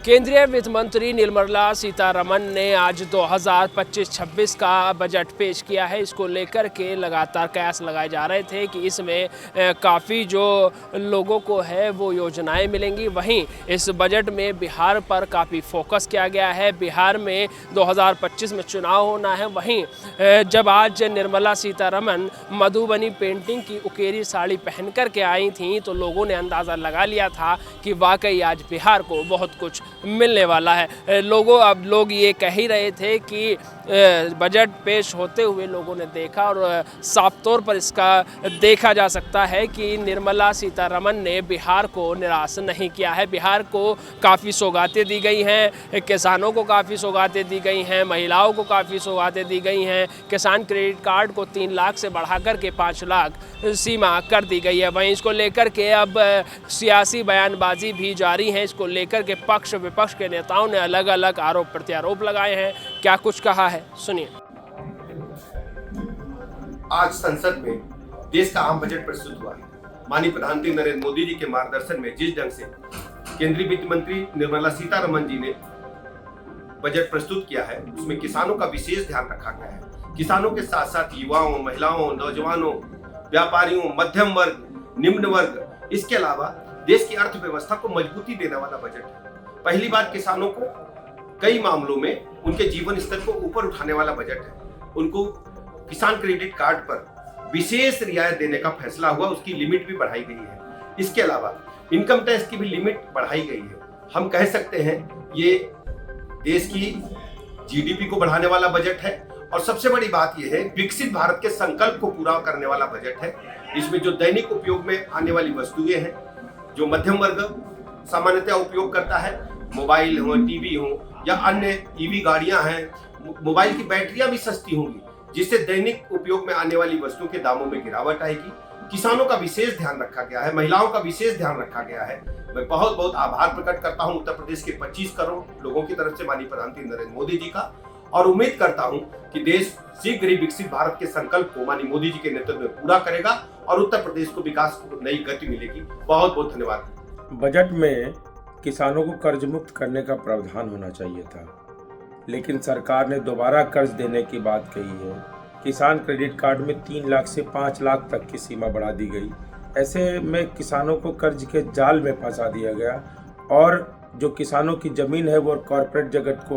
केंद्रीय वित्त मंत्री निर्मला सीतारमण ने आज 2025-26 का बजट पेश किया है। इसको लेकर के लगातार कयास लगाए जा रहे थे कि इसमें काफ़ी जो लोगों को है वो योजनाएं मिलेंगी। वहीं इस बजट में बिहार पर काफ़ी फोकस किया गया है। बिहार में 2025 में चुनाव होना है। वहीं जब आज निर्मला सीतारमण मधुबनी पेंटिंग की उकेरी साड़ी पहन कर के आई थीं तो लोगों ने अंदाज़ा लगा लिया था कि वाकई आज बिहार को बहुत कुछ मिलने वाला है। लोग ये कह ही रहे थे कि बजट पेश होते हुए लोगों ने देखा और साफ तौर पर इसका देखा जा सकता है कि निर्मला सीतारमण ने बिहार को निराश नहीं किया है। बिहार को काफ़ी सौगातें दी गई हैं, किसानों को काफ़ी सौगातें दी गई हैं, महिलाओं को काफ़ी सौगातें दी गई हैं। किसान क्रेडिट कार्ड को 3 लाख से बढ़ा कर के 5 लाख सीमा कर दी गई है। वहीं इसको लेकर के अब सियासी बयानबाजी भी जारी है। इसको लेकर के पक्ष विपक्ष के नेताओं ने अलग अलग आरोप प्रत्यारोप लगाए हैं। क्या कुछ कहा है, सुनिए। आज संसद में देश का आम बजट प्रस्तुत हुआ। माननीय प्रधानमंत्री नरेंद्र मोदी जी के मार्गदर्शन में जिस ढंग से केंद्रीय वित्त मंत्री निर्मला सीतारमण जी ने बजट प्रस्तुत किया है उसमें किसानों का विशेष ध्यान रखा गया है। किसानों के साथ साथ युवाओं, महिलाओं, नौजवानों, व्यापारियों, मध्यम वर्ग, निम्न वर्ग, इसके अलावा देश की अर्थव्यवस्था को मजबूती देने वाला बजट है। पहली बार किसानों को कई मामलों में उनके जीवन स्तर को ऊपर उठाने वाला बजट है। उनको किसान क्रेडिट कार्ड पर विशेष रियायत देने का फैसला हुआ, उसकी लिमिट भी बढ़ाई गई है। इसके अलावा इनकम टैक्स की भी लिमिट बढ़ाई गई है। हम कह सकते हैं ये देश की जीडीपी को बढ़ाने वाला बजट है और सबसे बड़ी बात यह है विकसित भारत के संकल्प को पूरा करने वाला बजट है। इसमें जो दैनिक उपयोग में आने वाली वस्तुएं हैं, जो मध्यम वर्ग सामान्यतः उपयोग करता है, मोबाइल हो, टीवी हो या अन्य ईवी गाड़ियां हैं, मोबाइल की बैटरियां भी सस्ती होंगी, जिससे दैनिक उपयोग में आने वाली वस्तुओं के दामों में गिरावट आएगी। किसानों का विशेष ध्यान रखा गया है, महिलाओं का विशेष ध्यान रखा गया है। मैं बहुत बहुत आभार प्रकट करता हूं उत्तर प्रदेश के 25 करोड़ लोगों की तरफ से माननीय प्रधानमंत्री नरेंद्र मोदी जी का, और उम्मीद करता हूं कि देश शीघ्र ही विकसित भारत के संकल्प को माननीय मोदी जी के नेतृत्व में पूरा करेगा और उत्तर प्रदेश को विकास को नई गति मिलेगी। बहुत बहुत धन्यवाद। बजट में किसानों को कर्ज मुक्त करने का प्रावधान होना चाहिए था, लेकिन सरकार ने दोबारा कर्ज देने की बात कही है। किसान क्रेडिट कार्ड में 3 लाख से 5 लाख तक की सीमा बढ़ा दी गई। ऐसे में किसानों को कर्ज के जाल में फंसा दिया गया और जो किसानों की ज़मीन है वो कॉरपोरेट जगत को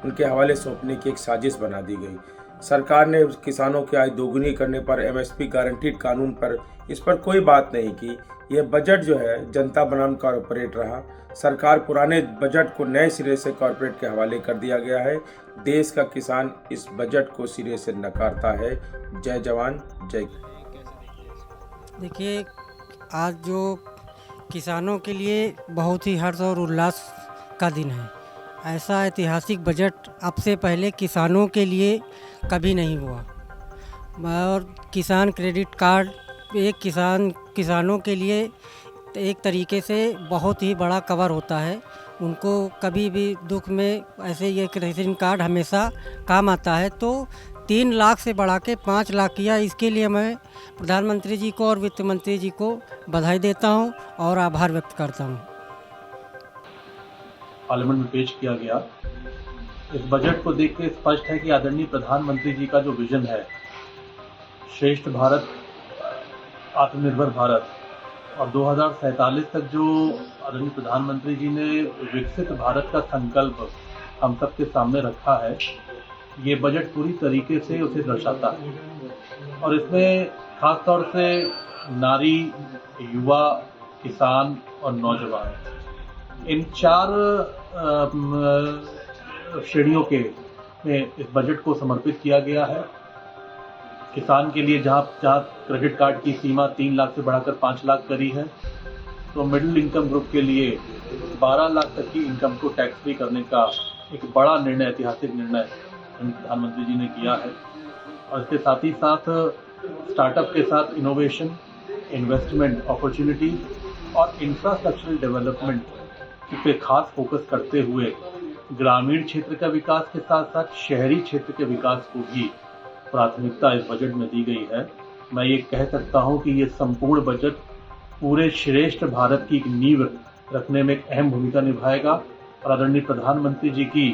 उनके हवाले सौंपने की एक साजिश बना दी गई। सरकार ने किसानों की आय दोगुनी करने पर, एमएसपी गारंटीड कानून पर, इस पर कोई बात नहीं की। यह बजट जो है जनता बनाम कॉरपोरेट रहा। सरकार पुराने बजट को नए सिरे से कॉरपोरेट के हवाले कर दिया गया है। देश का किसान इस बजट को सिरे से नकारता है। जय जवान जय। देखिए, आज जो किसानों के लिए बहुत ही हर्ष और उल्लास का दिन है। ऐसा ऐतिहासिक बजट अब से पहले किसानों के लिए कभी नहीं हुआ। और किसान क्रेडिट कार्ड एक किसानों के लिए एक तरीके से बहुत ही बड़ा कवर होता है। उनको कभी भी दुख में ऐसे ये क्रेडिट कार्ड हमेशा काम आता है। तो 3 लाख से बढ़ा के 5 लाख किया, इसके लिए मैं प्रधानमंत्री जी को और वित्त मंत्री जी को बधाई देता हूं और आभार व्यक्त करता हूं। पार्लियामेंट में पेश किया गया इस बजट को देख के स्पष्ट है कि आदरणीय प्रधानमंत्री जी का जो विजन है, श्रेष्ठ भारत, आत्मनिर्भर भारत और 2047 तक जो आदरणीय प्रधानमंत्री जी ने विकसित भारत का संकल्प हम सबके सामने रखा है, ये बजट पूरी तरीके से उसे दर्शाता है। और इसमें खास तौर से नारी, युवा, किसान और नौजवान, इन 4 श्रेणियों के में इस बजट को समर्पित किया गया है। किसान के लिए जहाँ क्रेडिट कार्ड की सीमा 3 लाख से बढ़ाकर 5 लाख करी है, तो मिडिल इनकम ग्रुप के लिए 12 लाख तक की इनकम को टैक्स फ्री करने का एक बड़ा निर्णय, ऐतिहासिक निर्णय प्रधानमंत्री जी ने किया है। और इसके साथ ही साथ स्टार्टअप के साथ इनोवेशन, इन्वेस्टमेंट अपॉर्चुनिटीज और इंफ्रास्ट्रक्चरल डेवलपमेंट पे खास फोकस करते हुए ग्रामीण क्षेत्र का विकास के साथ साथ शहरी क्षेत्र के विकास को भी प्राथमिकता इस बजट में दी गई है। मैं ये कह सकता हूँ कि ये संपूर्ण बजट पूरे श्रेष्ठ भारत की एक नींव रखने में एक अहम भूमिका निभाएगा और आदरणीय प्रधानमंत्री जी की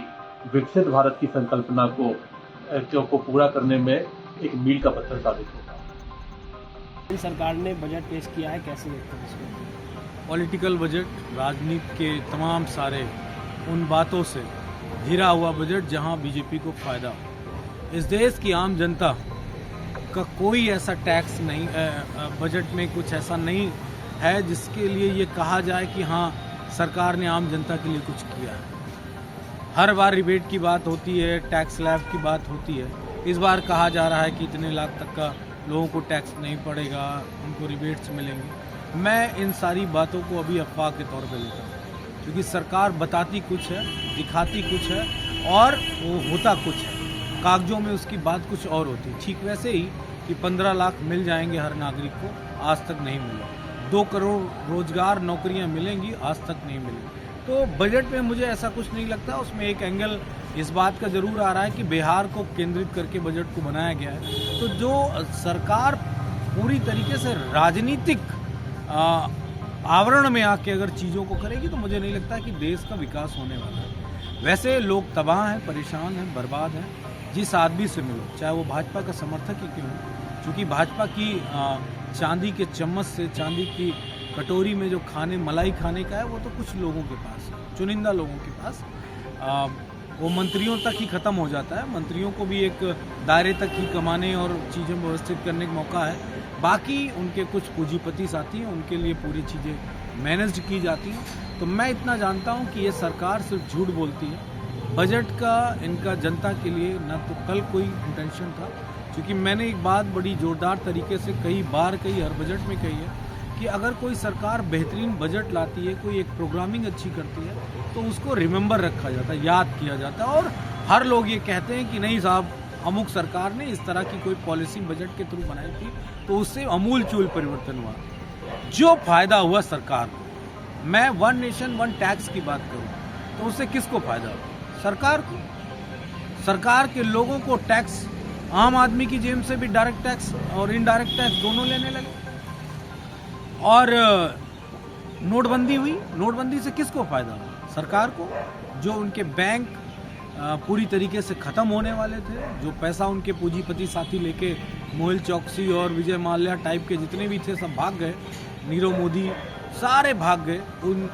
विकसित भारत की संकल्पना को पूरा करने में एक मील का पत्थर साबित होगा। सरकार ने बजट पेश किया है, कैसे देखते हैं इसको? पॉलिटिकल बजट, राजनीति के तमाम सारे उन बातों से घिरा हुआ बजट जहां बीजेपी को फायदा हो। इस देश की आम जनता का कोई ऐसा टैक्स नहीं, बजट में कुछ ऐसा नहीं है जिसके लिए ये कहा जाए कि हाँ सरकार ने आम जनता के लिए कुछ किया है। हर बार रिबेट की बात होती है, टैक्स स्लैब की बात होती है। इस बार कहा जा रहा है कि इतने लाख तक का लोगों को टैक्स नहीं पड़ेगा, उनको रिबेट्स मिलेंगे। मैं इन सारी बातों को अभी अफवाह के तौर पे लेता हूँ, क्योंकि सरकार बताती कुछ है, दिखाती कुछ है और वो होता कुछ है। कागजों में उसकी बात कुछ और होती है। ठीक वैसे ही कि 15 लाख मिल जाएंगे हर नागरिक को, आज तक नहीं मिला। 2 करोड़ रोजगार नौकरियां मिलेंगी, आज तक नहीं मिली। तो बजट में मुझे ऐसा कुछ नहीं लगता। उसमें एक एंगल इस बात का जरूर आ रहा है कि बिहार को केंद्रित करके बजट को बनाया गया है। तो जो सरकार पूरी तरीके से राजनीतिक आवरण में आके अगर चीज़ों को करेगी तो मुझे नहीं लगता कि देश का विकास होने वाला है। वैसे लोग तबाह हैं, परेशान हैं, बर्बाद हैं। जिस आदमी से मिलो, चाहे वो भाजपा का समर्थक ही क्यों हो, क्योंकि भाजपा की चांदी के चम्मच से, चांदी की कटोरी में जो मलाई खाने का है वो तो कुछ लोगों के पास है, चुनिंदा लोगों के पास। वो मंत्रियों तक ही ख़त्म हो जाता है। मंत्रियों को भी एक दायरे तक ही कमाने और चीज़ें व्यवस्थित करने का मौका है। बाकी उनके कुछ पूंजीपति साथी हैं, उनके लिए पूरी चीज़ें मैनेज की जाती हैं। तो मैं इतना जानता हूं कि ये सरकार सिर्फ झूठ बोलती है। बजट का इनका जनता के लिए न तो कल कोई इंटेंशन था, क्योंकि मैंने एक बात बड़ी ज़ोरदार तरीके से कई बार कही, हर बजट में कही है कि अगर कोई सरकार बेहतरीन बजट लाती है, कोई एक प्रोग्रामिंग अच्छी करती है, तो उसको रिमेंबर रखा जाता है, याद किया जाता है। और हर लोग ये कहते हैं कि नहीं साहब, अमुक सरकार ने इस तरह की कोई पॉलिसी बजट के थ्रू बनाई थी तो उससे अमूलचूल परिवर्तन हुआ। जो फायदा हुआ सरकार को, मैं 1 नेशन 1 टैक्स की बात करूं तो उससे किसको फायदा हुआ? सरकार को। सरकार के लोगों को टैक्स, आम आदमी की जेब से भी डायरेक्ट टैक्स और इनडायरेक्ट टैक्स दोनों लेने लगे। और नोटबंदी हुई, नोटबंदी से किसको फायदा हुआ? सरकार को। जो उनके बैंक पूरी तरीके से ख़त्म होने वाले थे, जो पैसा उनके पूंजीपति साथी लेके मोहिल चौकसी और विजय माल्या टाइप के जितने भी थे सब भाग गए, नीरव मोदी सारे भाग गए।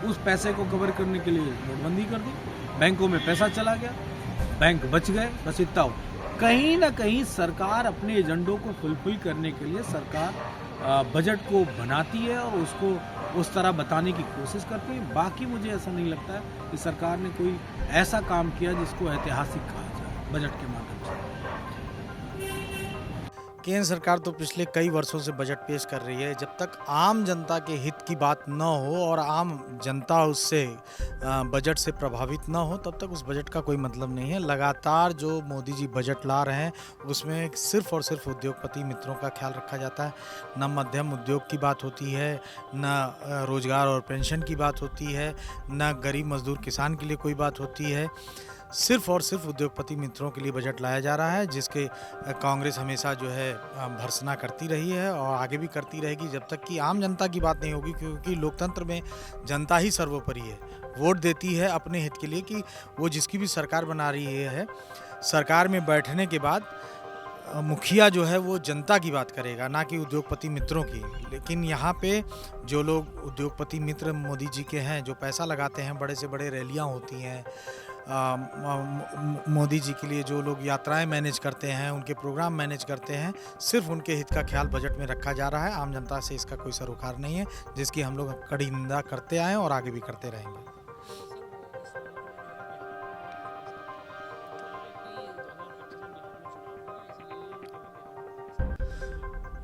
उस पैसे को कवर करने के लिए नोटबंदी कर दी, बैंकों में पैसा चला गया, बैंक बच गए। बस इतना हो। कहीं ना कहीं सरकार अपने एजेंडों को फुलफिल करने के लिए सरकार बजट को बनाती है और उसको उस तरह बताने की कोशिश करती है। बाकी मुझे ऐसा नहीं लगता है कि सरकार ने कोई ऐसा काम किया जिसको ऐतिहासिक कहा जाए बजट के माध्यम से। केंद्र सरकार तो पिछले कई वर्षों से बजट पेश कर रही है। जब तक आम जनता के हित की बात न हो और आम जनता उससे बजट से प्रभावित न हो, तब तक उस बजट का कोई मतलब नहीं है। लगातार जो मोदी जी बजट ला रहे हैं उसमें सिर्फ और सिर्फ उद्योगपति मित्रों का ख्याल रखा जाता है। न मध्यम उद्योग की बात होती है, न रोजगार और पेंशन की बात होती है, न गरीब मजदूर किसान के लिए कोई बात होती है। सिर्फ और सिर्फ उद्योगपति मित्रों के लिए बजट लाया जा रहा है, जिसके कांग्रेस हमेशा जो है भर्त्सना करती रही है और आगे भी करती रहेगी जब तक कि आम जनता की बात नहीं होगी। क्योंकि लोकतंत्र में जनता ही सर्वोपरि है। वोट देती है अपने हित के लिए कि वो जिसकी भी सरकार बना रही है, सरकार में बैठने के बाद मुखिया जो है वो जनता की बात करेगा, ना कि उद्योगपति मित्रों की। लेकिन यहाँ पे जो लोग उद्योगपति मित्र मोदी जी के हैं, जो पैसा लगाते हैं, बड़े से बड़े रैलियाँ होती हैं, मोदी जी के लिए जो लोग यात्राएं मैनेज करते हैं, उनके प्रोग्राम मैनेज करते हैं, सिर्फ उनके हित का ख्याल बजट में रखा जा रहा है। आम जनता से इसका कोई सरोकार नहीं है, जिसकी हम लोग कड़ी निंदा करते आए और आगे भी करते रहेंगे।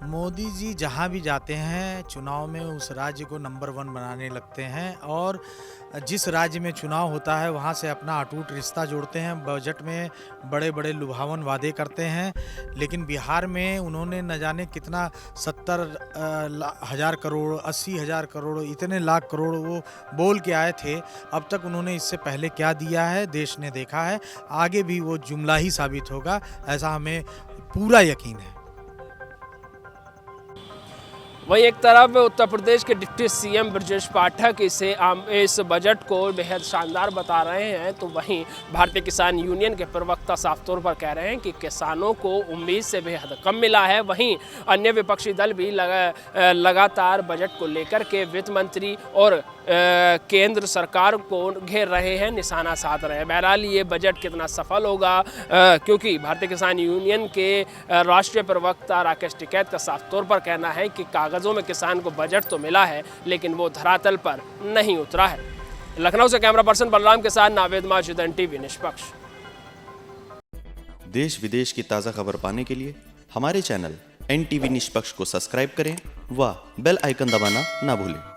मोदी जी जहाँ भी जाते हैं चुनाव में उस राज्य को नंबर 1 बनाने लगते हैं और जिस राज्य में चुनाव होता है वहाँ से अपना अटूट रिश्ता जोड़ते हैं। बजट में बड़े बड़े लुभावन वादे करते हैं, लेकिन बिहार में उन्होंने न जाने कितना 70,000 करोड़, 80,000 करोड़, इतने लाख करोड़ वो बोल के आए थे। अब तक उन्होंने इससे पहले क्या दिया है देश ने देखा है। आगे भी वो जुमला ही साबित होगा, ऐसा हमें पूरा यकीन है। वहीं एक तरफ उत्तर प्रदेश के डिप्टी सीएम ब्रजेश पाठक इस बजट को बेहद शानदार बता रहे हैं, तो वहीं भारतीय किसान यूनियन के प्रवक्ता साफ तौर पर कह रहे हैं कि किसानों को उम्मीद से बेहद कम मिला है। वहीं अन्य विपक्षी दल भी लगातार बजट को लेकर के वित्त मंत्री और केंद्र सरकार को घेर रहे हैं, निशाना साध रहे हैं। बहरहाल ये बजट कितना सफल होगा, क्योंकि भारतीय किसान यूनियन के राष्ट्रीय प्रवक्ता राकेश टिकैत का साफ तौर पर कहना है कि कागजों में किसान को बजट तो मिला है लेकिन वो धरातल पर नहीं उतरा है। लखनऊ से कैमरा पर्सन बलराम के साथ नावेद माजिद, NTV निष्पक्ष। देश विदेश की ताज़ा खबर पाने के लिए हमारे चैनल NTV निष्पक्ष को सब्सक्राइब करें व बेल आइकन दबाना ना भूलें।